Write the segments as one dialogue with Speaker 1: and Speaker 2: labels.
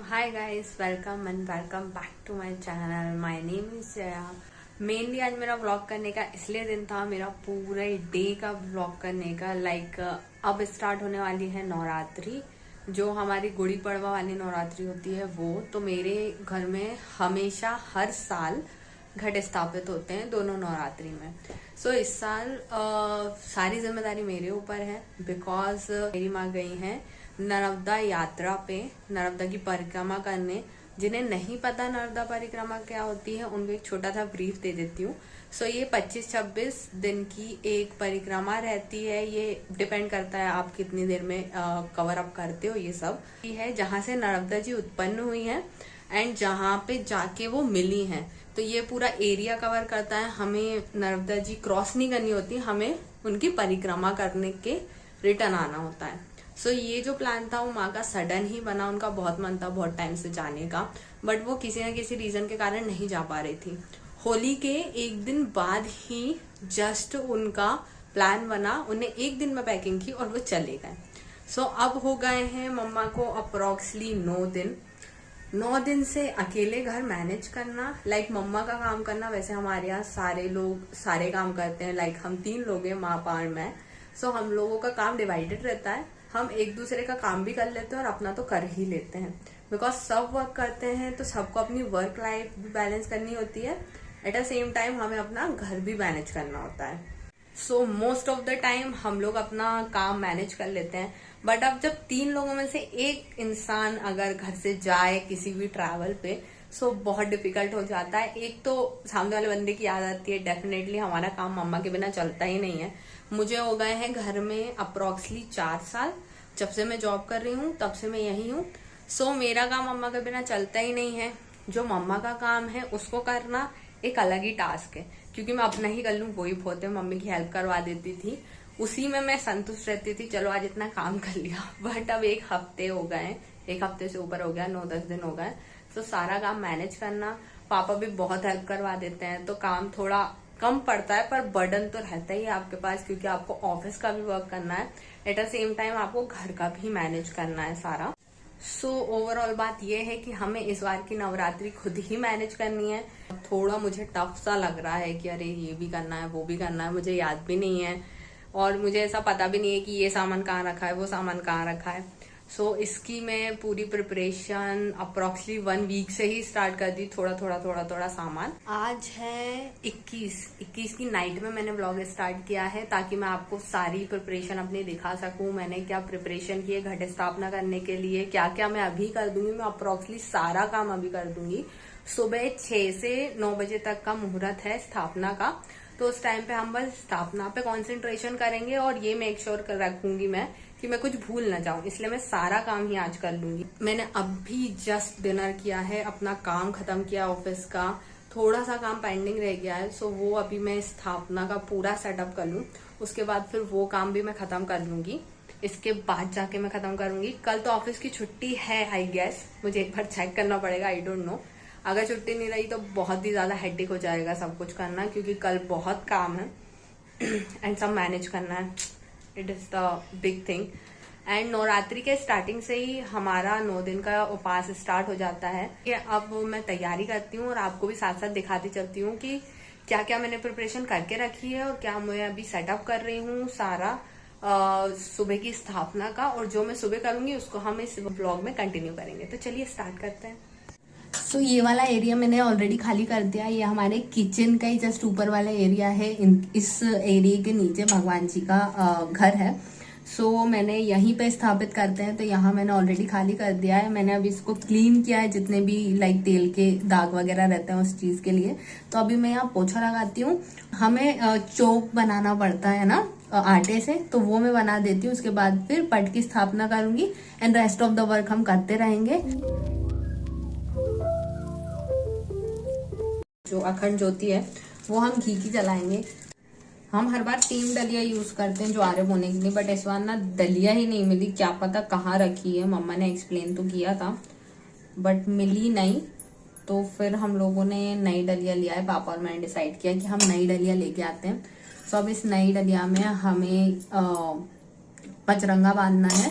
Speaker 1: Hi guys, welcome and welcome back to my channel. My name is Jaya. Mainly आज मेरा vlog करने का इसलिए दिन था, मेरा पूरे डे का व्लॉग करने का। अब स्टार्ट होने वाली है नवरात्रि, जो हमारी गुड़ी पड़वा वाली नवरात्रि होती है वो। तो मेरे घर में हमेशा हर साल घट स्थापित होते हैं दोनों नवरात्रि में। सो इस साल सारी जिम्मेदारी मेरे ऊपर है, बिकॉज मेरी माँ गई हैं नर्मदा यात्रा पे, नर्मदा की परिक्रमा करने। जिन्हें नहीं पता नर्मदा परिक्रमा क्या होती है, उनको एक छोटा सा ब्रीफ दे देती हूँ। सो ये 25-26 दिन की एक परिक्रमा रहती है। ये डिपेंड करता है आप कितनी देर में कवर अप करते हो। ये सब ये है जहाँ से नर्मदा जी उत्पन्न हुई हैं एंड जहाँ पे जाके वो मिली हैं। तो ये पूरा एरिया कवर करता है। हमें नर्मदा जी क्रॉस नहीं करनी होती, हमें उनकी परिक्रमा करने के रिटर्न आना होता है। सो ये जो प्लान था वो माँ का सडन ही बना। उनका बहुत मन था बहुत टाइम से जाने का, बट वो किसी न किसी रीजन के कारण नहीं जा पा रही थी। होली के एक दिन बाद ही जस्ट उनका प्लान बना, उन्हें एक दिन में पैकिंग की और वो चले गए। सो अब हो गए हैं मम्मा को अप्रोक्सली 9 दिन से अकेले घर मैनेज करना। मम्मा का काम करना। वैसे हमारे यहाँ सारे लोग सारे काम करते हैं। हम 3 लोग हैं, माँ पापा और मैं। सो हम लोगों का काम डिवाइडेड रहता है। हम एक दूसरे का काम भी कर लेते हैं और अपना तो कर ही लेते हैं, बिकॉज सब वर्क करते हैं तो सबको अपनी वर्क लाइफ भी बैलेंस करनी होती है। एट द सेम टाइम हमें अपना घर भी मैनेज करना होता है। So most of the time हम लोग अपना काम मैनेज कर लेते हैं। बट अब जब 3 लोगों में से एक इंसान अगर घर से जाए किसी भी ट्रैवल पे, सो बहुत डिफिकल्ट हो जाता है। एक तो सामने वाले बंदे की याद आती है। डेफिनेटली हमारा काम मम्मा के बिना चलता ही नहीं है। मुझे हो गए हैं घर में अप्रोक्सली 4 साल। जब से मैं जॉब कर रही हूँ तब से मैं यही हूँ। सो मेरा काम मम्मा के बिना चलता ही नहीं है। जो मम्मा का काम है उसको करना एक अलग ही टास्क है, क्योंकि मैं अपना ही कर लूँ वही बहुत है। मम्मी की हेल्प करवा देती थी, उसी में मैं संतुष्ट रहती थी। चलो आज इतना काम कर लिया। बट अब 1 हफ्ते हो गए, 1 हफ्ते से ऊपर हो गया, 9-10 दिन हो गए। तो सारा काम मैनेज करना, पापा भी बहुत हेल्प करवा देते हैं, तो काम थोड़ा कम पड़ता है। पर बर्डन तो रहता ही है आपके पास, क्योंकि आपको ऑफिस का भी वर्क करना है, एट द सेम टाइम आपको घर का भी मैनेज करना है सारा। सो ओवरऑल बात यह है कि हमें इस बार की नवरात्रि खुद ही मैनेज करनी है। थोड़ा मुझे टफ सा लग रहा है कि अरे ये भी करना है वो भी करना है, मुझे याद भी नहीं है और मुझे ऐसा पता भी नहीं है कि ये सामान कहाँ रखा है वो सामान कहाँ रखा है। सो इसकी मैं पूरी प्रिपरेशन अप्रोक्सली 1 वीक से ही स्टार्ट कर दी, थोड़ा सामान। आज है 21 की नाइट में मैंने व्लॉग स्टार्ट किया है, ताकि मैं आपको सारी प्रिपरेशन अपनी दिखा सकूं। मैंने क्या प्रिपरेशन की है घट स्थापना करने के लिए, क्या क्या मैं अभी कर दूंगी। मैं अप्रोक्सली सारा काम अभी कर दूंगी। सुबह 6 से 9 बजे तक का मुहूर्त है स्थापना का, तो उस टाइम पे हम बस स्थापना पे कंसंट्रेशन करेंगे और ये मेक श्योर कर रखूंगी मैं कि मैं कुछ भूल ना जाऊं, इसलिए मैं सारा काम ही आज कर लूंगी। मैंने अभी जस्ट डिनर किया है, अपना काम खत्म किया ऑफिस का। थोड़ा सा काम पेंडिंग रह गया है, सो वो अभी मैं स्थापना का पूरा सेटअप कर लूं, उसके बाद फिर वो काम भी मैं खत्म कर लूंगी। इसके बाद जाके मैं खत्म करूंगी। कल तो ऑफिस की छुट्टी है आई गेस, मुझे एक बार चेक करना पड़ेगा, आई डोंट नो। अगर छुट्टी नहीं रही तो बहुत ही ज्यादा हेक्टिक हो जाएगा सब कुछ करना, क्योंकि कल बहुत काम है एंड सब मैनेज करना है। It is the big thing. And Navratri के स्टार्टिंग से ही हमारा 9 दिन का उपास स्टार्ट हो जाता है। कि अब मैं तैयारी करती हूँ और आपको भी साथ साथ दिखाती चलती हूँ कि क्या क्या मैंने प्रिपरेशन करके रखी है और क्या मैं अभी सेटअप कर रही हूँ सारा सुबह की स्थापना का। और जो मैं सुबह करूंगी उसको हम इस ब्लॉग में कंटिन्यू करेंगे। तो चलिए स्टार्ट करते हैं। सो ये वाला एरिया मैंने ऑलरेडी खाली कर दिया। ये हमारे किचन का ही जस्ट ऊपर वाला एरिया है। इस एरिया के नीचे भगवान जी का घर है। सो मैंने यहीं पे स्थापित करते हैं, तो यहाँ मैंने ऑलरेडी खाली कर दिया है। मैंने अभी इसको क्लीन किया है, जितने भी तेल के दाग वगैरह रहते हैं उस चीज के लिए। तो अभी मैं यहाँ पोछा लगाती हूँ। हमें चौक बनाना पड़ता है ना आटे से, तो वो मैं बना देती हूँ। उसके बाद फिर पट की स्थापना करूंगी and rest of the work हम करते रहेंगे। जो अखंड ज्योति है वो हम घी की जलाएंगे। हम हर बार 3 डलिया यूज करते हैं ज्वारे बोने के लिए, बट इस बार ना डलिया ही नहीं मिली। क्या पता कहाँ रखी है, मम्मा ने एक्सप्लेन तो किया था बट मिली नहीं। तो फिर हम लोगों ने नई डलिया लिया है। पापा और मैंने डिसाइड किया कि हम नई डलिया लेके आते हैं। तो अब इस नई डलिया में हमें पचरंगा बांधना है।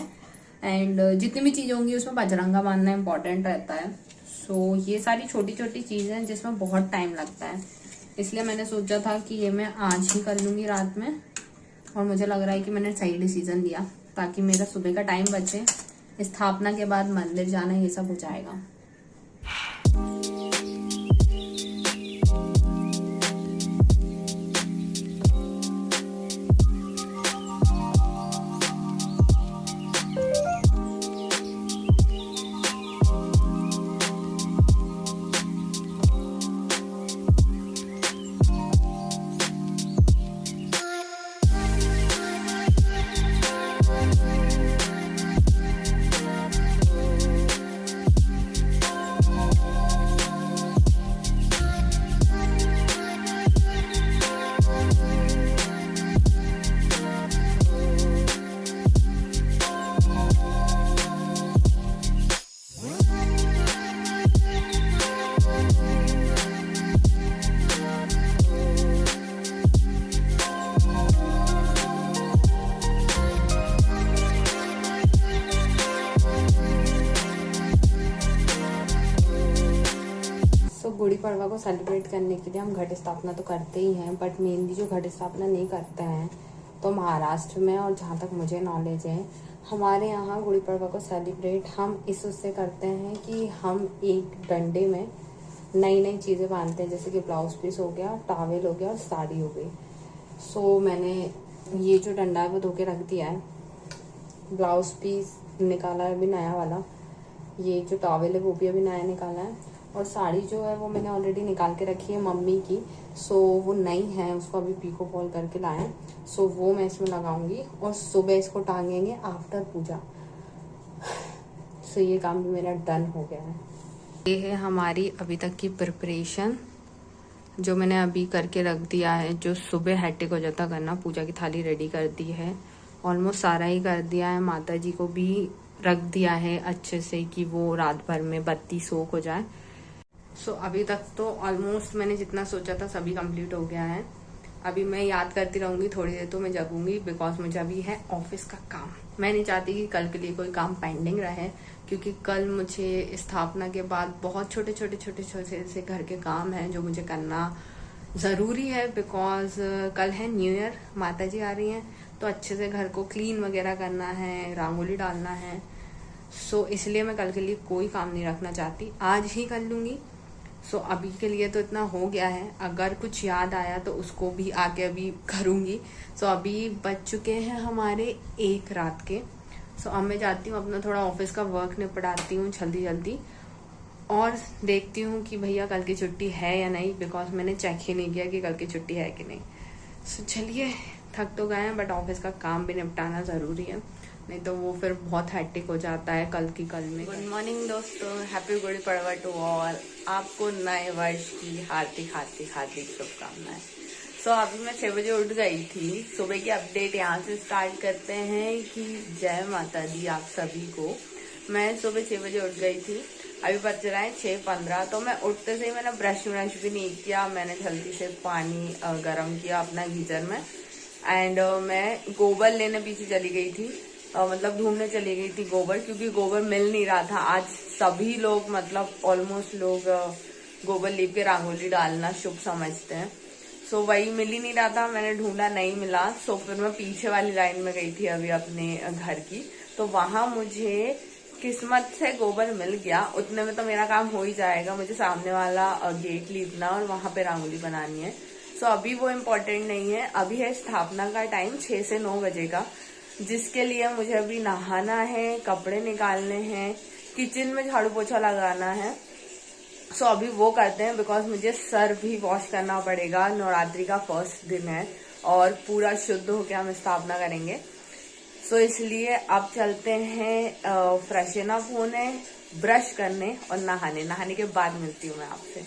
Speaker 1: एंड जितनी भी चीज़ें होंगी उसमें बजरंगा बांधना इम्पोर्टेंट रहता है। सो ये सारी छोटी छोटी चीज़ें हैं जिसमें बहुत टाइम लगता है, इसलिए मैंने सोचा था कि ये मैं आज ही कर लूँगी रात में। और मुझे लग रहा है कि मैंने सही डिसीजन लिया, ताकि मेरा सुबह का टाइम बचे, स्थापना के बाद मंदिर जाना ये सब हो जाएगा। गुड़ी पड़वा को सेलिब्रेट करने के लिए हम घट स्थापना तो करते ही हैं, बट मेनली जो घट स्थापना नहीं करते हैं तो महाराष्ट्र में, और जहाँ तक मुझे नॉलेज है हमारे यहाँ गुड़ी पड़वा को सेलिब्रेट हम इस उससे करते हैं कि हम एक डंडे में नई नई चीज़ें बांधते हैं, जैसे कि ब्लाउज पीस हो गया, टॉवेल हो गया और साड़ी हो गई। सो मैंने ये जो डंडा है वो धो के रख दिया है, ब्लाउज पीस निकाला है अभी नया वाला, ये जो टॉवेल है वो भी अभी नया निकाला है, और साड़ी जो है वो मैंने ऑलरेडी निकाल के रखी है मम्मी की। सो वो नई है, उसको अभी पीको फॉल करके लाए। सो वो मैं इसमें लगाऊंगी और सुबह इसको टांगेंगे आफ्टर पूजा। सो ये काम भी मेरा डन हो गया है। ये है हमारी अभी तक की प्रिपरेशन जो मैंने अभी करके रख दिया है, जो सुबह हैट्रिक हो जाता करना। पूजा की थाली रेडी कर दी है, ऑलमोस्ट सारा ही कर दिया है। माता जी को भी रख दिया है अच्छे से कि वो रात भर में बत्ती सोख हो जाए। सो अभी तक तो ऑलमोस्ट मैंने जितना सोचा था सभी कंप्लीट हो गया है। अभी मैं याद करती रहूंगी, थोड़ी देर तो मैं जगूंगी, बिकॉज मुझे अभी है ऑफिस का काम। मैं नहीं चाहती कि कल के लिए कोई काम पेंडिंग रहे, क्योंकि कल मुझे स्थापना के बाद बहुत छोटे छोटे से घर के काम हैं जो मुझे करना ज़रूरी है। बिकॉज कल है न्यू ईयर, माता जी आ रही हैं, तो अच्छे से घर को क्लीन वगैरह करना है, रंगोली डालना है। सो इसलिए मैं कल के लिए कोई काम नहीं रखना चाहती, आज ही कर लूँगी। सो अभी के लिए तो इतना हो गया है, अगर कुछ याद आया तो उसको भी आके अभी करूँगी। सो अभी बज चुके हैं हमारे 1 रात के। सो अब मैं जाती हूँ, अपना थोड़ा ऑफिस का वर्क निपटाती हूँ जल्दी जल्दी, और देखती हूँ कि भैया कल की छुट्टी है या नहीं, बिकॉज मैंने चेक ही नहीं किया कि कल की छुट्टी है कि नहीं। सो चलिए, थक तो गए हैं बट ऑफिस का काम भी निपटाना ज़रूरी है, नहीं तो वो फिर बहुत हैट्रिक हो जाता है कल की कल में। गुड मॉर्निंग दोस्तों, happy Gudi Padwa to all. आपको नए वर्ष की हार्दिक हार्दिक हार्दिक शुभकामनाएं। सो अभी मैं 6 बजे उठ गई थी। सुबह की अपडेट यहाँ से स्टार्ट करते हैं कि जय माता दी आप सभी को। मैं सुबह 6 बजे उठ गई थी, अभी बज रहा है 6:15। तो मैं उठते से ही मैंने ब्रश व्रश भी नहीं किया, मैंने जल्दी से पानी गर्म किया अपना गीजर में, एंड मैं गोबर लेने पीछे चली गई थी, मतलब ढूंढने चली गई थी गोबर, क्योंकि गोबर मिल नहीं रहा था। आज सभी लोग मतलब ऑलमोस्ट लोग गोबर लीप के रंगोली डालना शुभ समझते हैं। सो वही मिल ही नहीं रहा था, मैंने ढूंढा, नहीं मिला। सो फिर मैं पीछे वाली लाइन में गई थी अभी अपने घर की, तो वहां मुझे किस्मत से गोबर मिल गया। उतने में तो मेरा काम हो ही जाएगा, मुझे सामने वाला गेट लीपना और वहां पे रंगोली बनानी है। सो अभी वो इम्पोर्टेंट नहीं है, अभी है स्थापना का टाइम 6 से 9 बजे का, जिसके लिए मुझे अभी नहाना है, कपड़े निकालने हैं, किचन में झाड़ू पोछा लगाना है। सो अभी वो करते हैं, बिकॉज मुझे सर भी वॉश करना पड़ेगा। नवरात्रि का फर्स्ट दिन है और पूरा शुद्ध होकर हम स्थापना करेंगे। सो इसलिए अब चलते हैं फ्रेशन अप होने, ब्रश करने और नहाने के बाद मिलती हूँ मैं आपसे।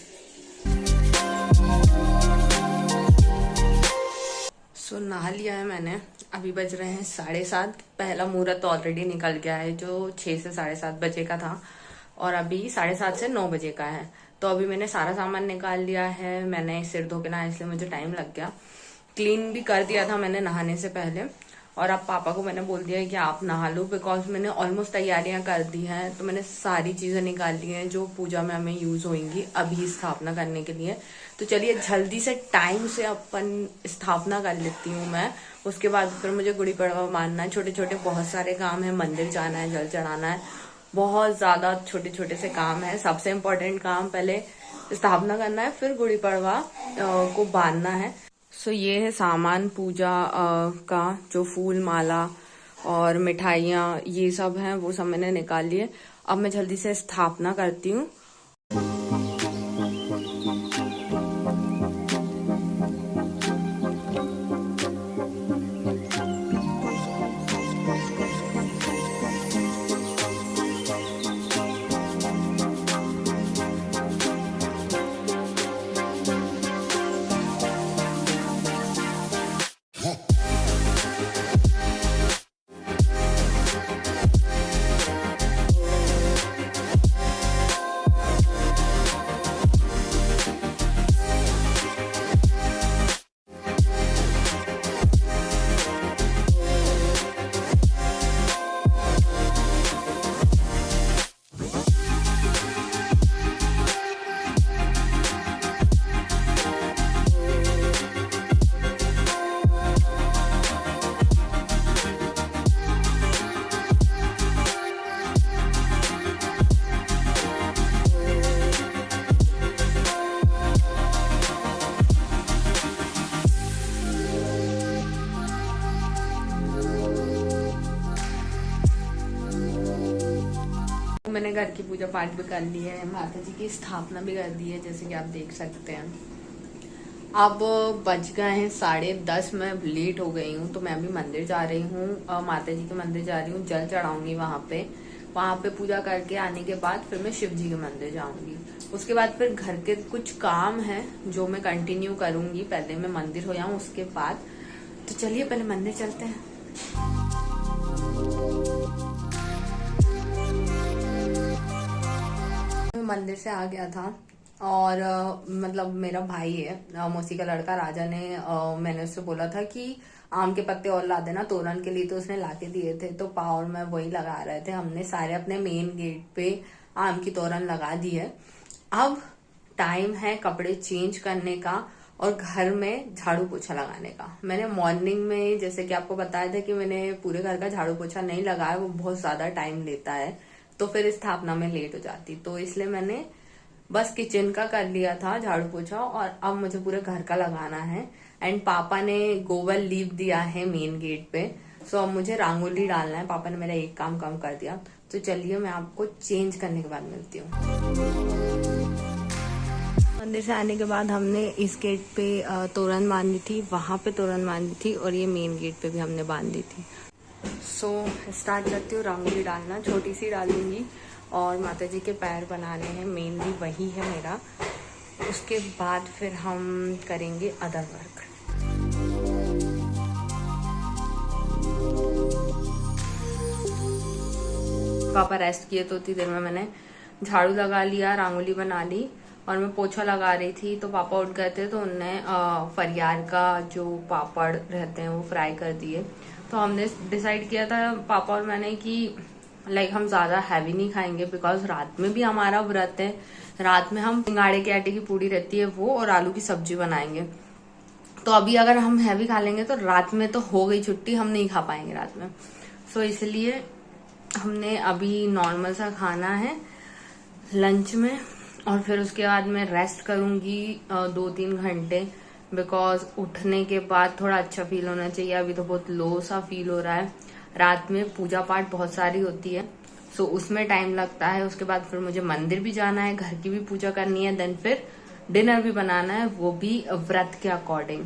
Speaker 1: सो नहा लिया है मैंने, अभी बज रहे हैं 7:30। पहला मुहूर्त ऑलरेडी निकल गया है जो 6 से 7:30 बजे का था, और अभी 7:30 से 9 बजे का है। तो अभी मैंने सारा सामान निकाल लिया है, मैंने सिर धो के नहाया इसलिए मुझे टाइम लग गया। क्लीन भी कर दिया था मैंने नहाने से पहले, और अब पापा को मैंने बोल दिया है कि आप नहा लो, बिकॉज मैंने ऑलमोस्ट तैयारियां कर दी हैं। तो मैंने सारी चीजें निकाल ली हैं जो पूजा में हमें यूज होंगी अभी स्थापना करने के लिए। तो चलिए जल्दी से टाइम से अपन स्थापना कर लेती हूँ मैं। उसके बाद फिर मुझे गुड़ी पड़वा मारना है। छोटे छोटे बहुत सारे काम है, मंदिर जाना है, जल चढ़ाना है, बहुत ज्यादा छोटे छोटे से काम है। सबसे इम्पोर्टेंट काम पहले स्थापना करना है, फिर गुड़ी पड़वा को बांधना है। सो ये है सामान पूजा का, जो फूल माला और मिठाइयाँ ये सब हैं, वो सब मैंने निकाल लिए। अब मैं जल्दी से स्थापना करती हूँ। मैंने घर की पूजा पाठ भी कर ली है, माता जी की स्थापना भी कर दी है, जैसे कि आप देख सकते हैं। अब बज गए हैं 10:30, मैं लेट हो गई हूँ। तो मैं अभी मंदिर जा रही हूँ, माता जी के मंदिर जा रही हूँ, जल चढ़ाऊंगी वहां पे पूजा करके आने के बाद फिर मैं शिव जी के मंदिर जाऊंगी। उसके बाद फिर घर के कुछ काम है जो मैं कंटिन्यू करूंगी। पहले मैं मंदिर हो जाऊं उसके बाद। तो चलिए पहले मंदिर चलते हैं। मंदिर से आ गया था और मतलब मेरा भाई है, मौसी का लड़का राजा ने मैंने उससे बोला था कि आम के पत्ते और ला देना तोरण के लिए, तो उसने लाके दिए थे। तो पा और मैं वही लगा रहे थे। हमने सारे अपने मेन गेट पे आम की तोरण लगा दी है। अब टाइम है कपड़े चेंज करने का और घर में झाड़ू पोछा लगाने का। मैंने मॉर्निंग में, जैसे कि आपको बताया था कि मैंने पूरे घर का झाड़ू पोछा नहीं लगाया, वो बहुत ज्यादा टाइम लेता है, तो फिर स्थापना में लेट हो जाती। तो इसलिए मैंने बस किचन का कर लिया था झाड़ू पोछा, और अब मुझे पूरे घर का लगाना है। एंड पापा ने गोबर लीप दिया है मेन गेट पे, सो अब मुझे रंगोली डालना है। पापा ने मेरा एक काम कम कर दिया। तो चलिए मैं आपको चेंज करने के बाद मिलती हूँ। मंदिर से आने के बाद हमने इस गेट पे तोरण बांधी थी, वहां पे तोरण बांधी थी, और ये मेन गेट पे भी हमने बांधी थी। सो स्टार्ट करती हूँ रंगोली डालना। छोटी सी डालूंगी और माता जी के पैर बनाने हैं, मेनली वही है मेरा। उसके बाद फिर हम करेंगे अदर वर्क। पापा रेस्ट किए तो उतनी देर में मैंने झाड़ू लगा लिया, रंगोली बना ली, और मैं पोछा लगा रही थी। तो पापा उठ गए थे, तो उनने फरियार का जो पापड़ रहते हैं वो फ्राई कर दिए। तो हमने डिसाइड किया था पापा और मैंने कि लाइक हम ज्यादा हैवी नहीं खाएंगे, बिकॉज रात में भी हमारा व्रत है। रात में हम सिंगाड़े के आटे की पूड़ी रहती है वो, और आलू की सब्जी बनाएंगे। तो अभी अगर हम हैवी खा लेंगे तो रात में तो हो गई छुट्टी, हम नहीं खा पाएंगे रात में। सो इसलिए हमने अभी नॉर्मल सा खाना है लंच में, और फिर उसके बाद मैं रेस्ट करूंगी 2-3 घंटे, बिकॉज उठने के बाद थोड़ा अच्छा फील होना चाहिए। अभी तो बहुत लो सा फील हो रहा है। रात में पूजा पाठ बहुत सारी होती है, सो उसमें टाइम लगता है। उसके बाद फिर मुझे मंदिर भी जाना है, घर की भी पूजा करनी है, देन फिर डिनर भी बनाना है, वो भी व्रत के अकॉर्डिंग।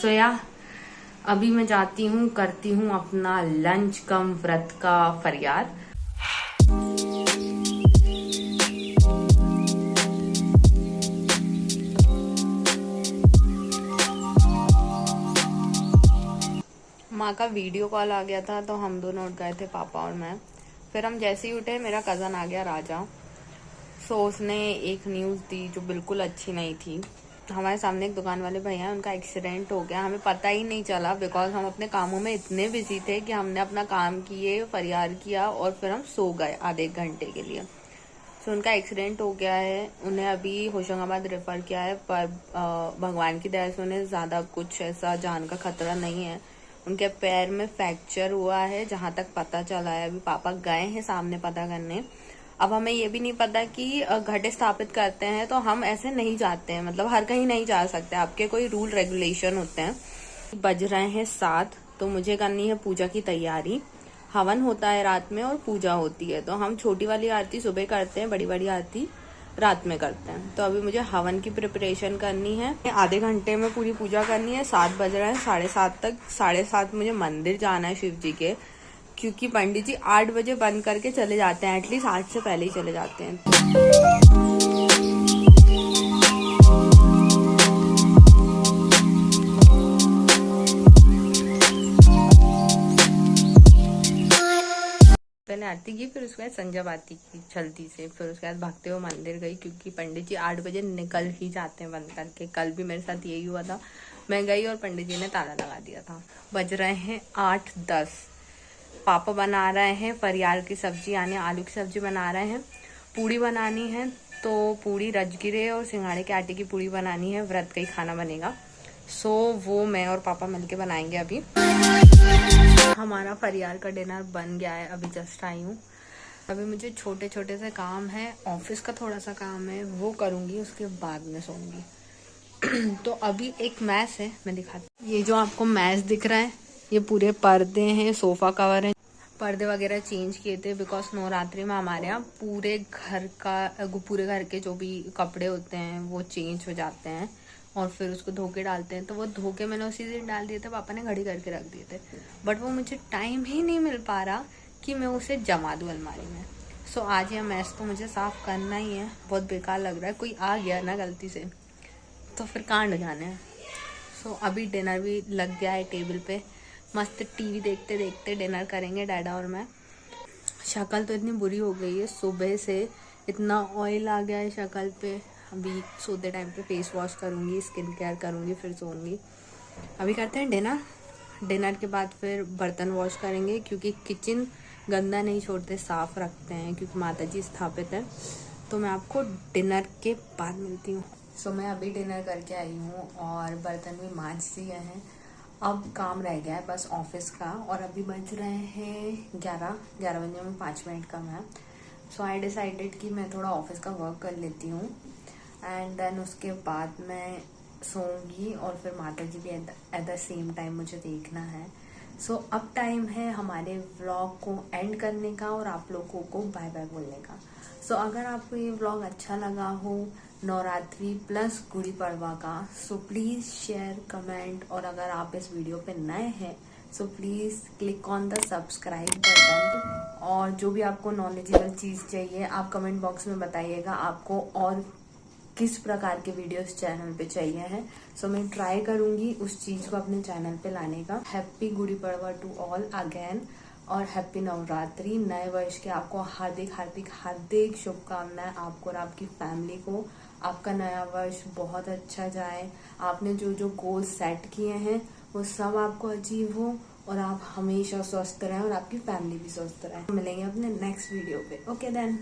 Speaker 1: सो या अभी मैं जाती हूँ, करती हूँ अपना लंच कम व्रत का फरियाद। माँ का वीडियो कॉल आ गया था, तो हम दोनों उठ गए थे, पापा और मैं। फिर हम जैसे ही उठे, मेरा कज़न आ गया राजा। सो उसने एक न्यूज़ दी जो बिल्कुल अच्छी नहीं थी। हमारे सामने एक दुकान वाले भैया हैं, उनका एक्सीडेंट हो गया। हमें पता ही नहीं चला बिकॉज हम अपने कामों में इतने बिजी थे कि हमने अपना काम किए, फरियाद किया और फिर हम सो गए आधे एक घंटे के लिए। सो उनका एक्सीडेंट हो गया है, उन्हें अभी होशंगाबाद रेफर किया है, पर भगवान की दया से उन्हें ज़्यादा कुछ ऐसा जान का खतरा नहीं है। उनके पैर में फ्रैक्चर हुआ है जहाँ तक पता चला है। अभी पापा गए हैं सामने पता करने। अब हमें ये भी नहीं पता कि घटे स्थापित करते हैं तो हम ऐसे नहीं जाते हैं, मतलब हर कहीं नहीं जा सकते, आपके कोई रूल रेगुलेशन होते हैं। बज रहे हैं 7, तो मुझे करनी है पूजा की तैयारी। हवन होता है रात में और पूजा होती है, तो हम छोटी वाली आरती सुबह करते हैं, बड़ी बड़ी आरती रात में करते हैं। तो अभी मुझे हवन की प्रिपरेशन करनी है, आधे घंटे में पूरी पूजा करनी है। 7 बज रहे हैं, 7:30 तक, 7:30 मुझे मंदिर जाना है शिव जी के, क्योंकि पंडित जी 8 बजे बंद करके चले जाते हैं, एटलीस्ट 8 से पहले ही चले जाते हैं। पहले आरती की, फिर उसके बाद संजय आरती की जल्दी से, फिर उसके बाद भागते हुए मंदिर गई, क्योंकि पंडित जी 8 बजे निकल ही जाते हैं बंद करके। कल भी मेरे साथ यही हुआ था, मैं गई और पंडित जी ने ताला लगा दिया था। बज रहे हैं 8:10। पापा बना रहे हैं फरियाल की सब्जी, यानी आलू की सब्जी बना रहे हैं। पूड़ी बनानी है, तो पूड़ी राजगिरे और सिंघाड़े के आटे की पूड़ी बनानी है, व्रत का ही खाना बनेगा। सो वो मैं और पापा मिलके बनाएंगे। अभी हमारा फरियाल का डिनर बन गया है, अभी जस्ट आई हूँ। अभी मुझे छोटे छोटे से काम है, ऑफिस का थोड़ा सा काम है, वो करूँगी, उसके बाद में सोऊंगी। तो अभी एक मैस है, मैं दिखाती हूँ। ये जो आपको मैस दिख रहा है, ये पूरे पर्दे हैं, सोफा कवर है। पर्दे वगैरह चेंज किए थे बिकॉज नवरात्रि में हमारे यहाँ पूरे घर के जो भी कपड़े होते हैं वो चेंज हो जाते हैं और फिर उसको धो के डालते हैं। तो वो धो के मैंने उसी दिन डाल दिए थे, पापा ने घड़ी करके रख दिए थे, बट वो मुझे टाइम ही नहीं मिल पा रहा कि मैं उसे जमा दूँ अलमारी में। सो आज यह मैस तो मुझे साफ़ करना ही है, बहुत बेकार लग रहा है। कोई आ गया ना गलती से तो फिर कांड जाने हैं। सो अभी डिनर भी लग गया है टेबल पे, मस्त टीवी देखते देखते डिनर करेंगे डैडा और मैं। शक्ल तो इतनी बुरी हो गई है, सुबह से इतना ऑयल आ गया है शक्ल पे। अभी सोते टाइम पे फेस वॉश करूँगी, स्किन केयर करूँगी, फिर सोऊंगी। अभी करते हैं डिनर। डिनर के बाद फिर बर्तन वॉश करेंगे, क्योंकि किचन गंदा नहीं छोड़ते, साफ़ रखते हैं, क्योंकि माता जी स्थापित है। तो मैं आपको डिनर के बाद मिलती हूँ। सो मैं अभी डिनर करके आई हूँ और बर्तन भी मांज दिए हैं। अब काम रह गया है बस ऑफिस का, और अभी बज रहे हैं 11 बजे में 5 मिनट कम है। सो आई डिसाइडेड कि मैं थोड़ा ऑफिस का वर्क कर लेती हूँ एंड देन उसके बाद मैं सोऊंगी, और फिर माता जी भी एट द सेम टाइम मुझे देखना है। सो अब टाइम है हमारे व्लॉग को एंड करने का और आप लोगों को बाय बाय बोलने का। सो अगर आपको ये व्लॉग अच्छा लगा हो नवरात्रि प्लस गुड़ी पड़वा का, सो प्लीज़ शेयर, कमेंट, और अगर आप इस वीडियो पे नए हैं so please click on the subscribe button. और जो भी आपको नॉलेजेबल चीज़ चाहिए आप कमेंट बॉक्स में बताइएगा, आपको और किस प्रकार के वीडियोस चैनल पे चाहिए हैं। सो मैं ट्राई करूंगी उस चीज़ को अपने चैनल पे लाने का। Happy Gudi Padwa to all again, और हैप्पी नवरात्रि। नए वर्ष के आपको हार्दिक हार्दिक हार्दिक शुभकामनाएं, आपको और आपकी फैमिली को। आपका नया वर्ष बहुत अच्छा जाए, आपने जो जो गोल सेट किए हैं वो सब आपको अचीव हो, और आप हमेशा स्वस्थ रहें और आपकी फैमिली भी स्वस्थ रहे। मिलेंगे अपने नेक्स्ट वीडियो पे। Okay then.